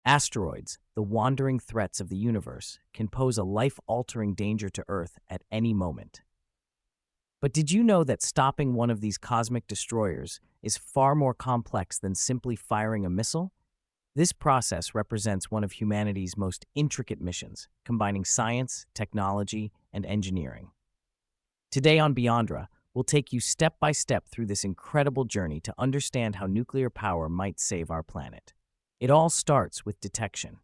Asteroids, the wandering threats of the universe, can pose a life-altering danger to Earth at any moment. But did you know that stopping one of these cosmic destroyers is far more complex than simply firing a missile? This process represents one of humanity's most intricate missions, combining science, technology, and engineering. Today on Beyondra, we'll take you step by step through this incredible journey to understand how nuclear power might save our planet. It all starts with detection.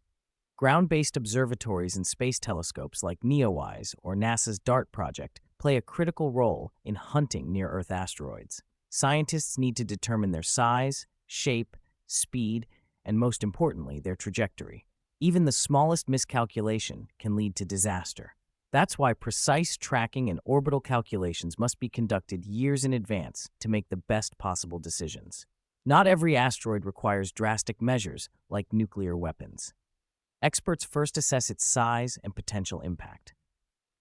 Ground-based observatories and space telescopes like NEOWISE or NASA's DART project play a critical role in hunting near-Earth asteroids. Scientists need to determine their size, shape, speed, and most importantly, their trajectory. Even the smallest miscalculation can lead to disaster. That's why precise tracking and orbital calculations must be conducted years in advance to make the best possible decisions. Not every asteroid requires drastic measures like nuclear weapons. Experts first assess its size and potential impact.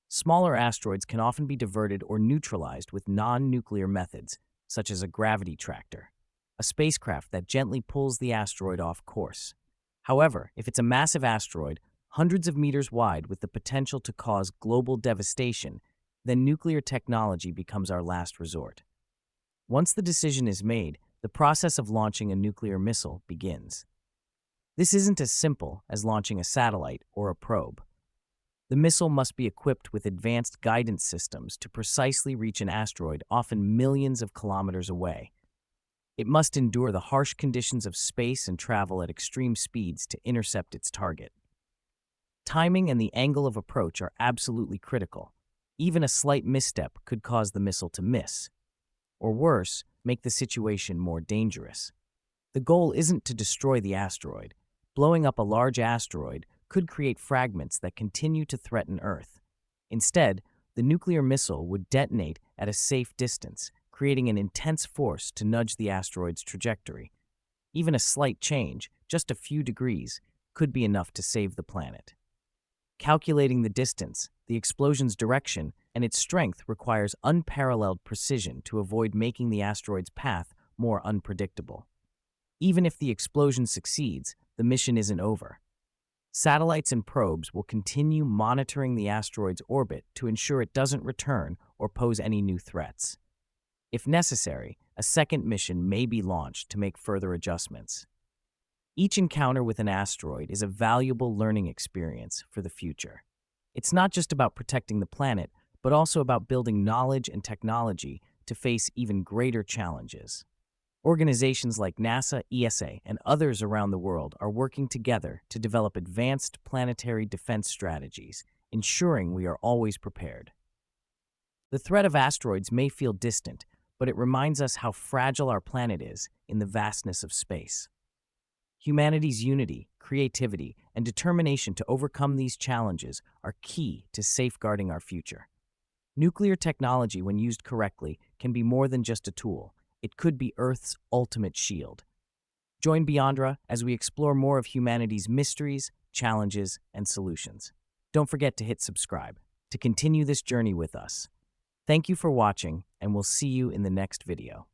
Smaller asteroids can often be diverted or neutralized with non-nuclear methods, such as a gravity tractor, a spacecraft that gently pulls the asteroid off course. However, if it's a massive asteroid, hundreds of meters wide with the potential to cause global devastation, then nuclear technology becomes our last resort. Once the decision is made, the process of launching a nuclear missile begins. This isn't as simple as launching a satellite or a probe. The missile must be equipped with advanced guidance systems to precisely reach an asteroid often millions of kilometers away. It must endure the harsh conditions of space and travel at extreme speeds to intercept its target. Timing and the angle of approach are absolutely critical. Even a slight misstep could cause the missile to miss, or worse, make the situation more dangerous. The goal isn't to destroy the asteroid. Blowing up a large asteroid could create fragments that continue to threaten Earth. Instead, the nuclear missile would detonate at a safe distance, creating an intense force to nudge the asteroid's trajectory. Even a slight change, just a few degrees, could be enough to save the planet. Calculating the distance, the explosion's direction, and its strength requires unparalleled precision to avoid making the asteroid's path more unpredictable. Even if the explosion succeeds, the mission isn't over. Satellites and probes will continue monitoring the asteroid's orbit to ensure it doesn't return or pose any new threats. If necessary, a second mission may be launched to make further adjustments. Each encounter with an asteroid is a valuable learning experience for the future. It's not just about protecting the planet, but also about building knowledge and technology to face even greater challenges. Organizations like NASA, ESA, and others around the world are working together to develop advanced planetary defense strategies, ensuring we are always prepared. The threat of asteroids may feel distant, but it reminds us how fragile our planet is in the vastness of space. Humanity's unity, creativity, and determination to overcome these challenges are key to safeguarding our future. Nuclear technology, when used correctly, can be more than just a tool. It could be Earth's ultimate shield. Join Beyondra as we explore more of humanity's mysteries, challenges, and solutions. Don't forget to hit subscribe to continue this journey with us. Thank you for watching, and we'll see you in the next video.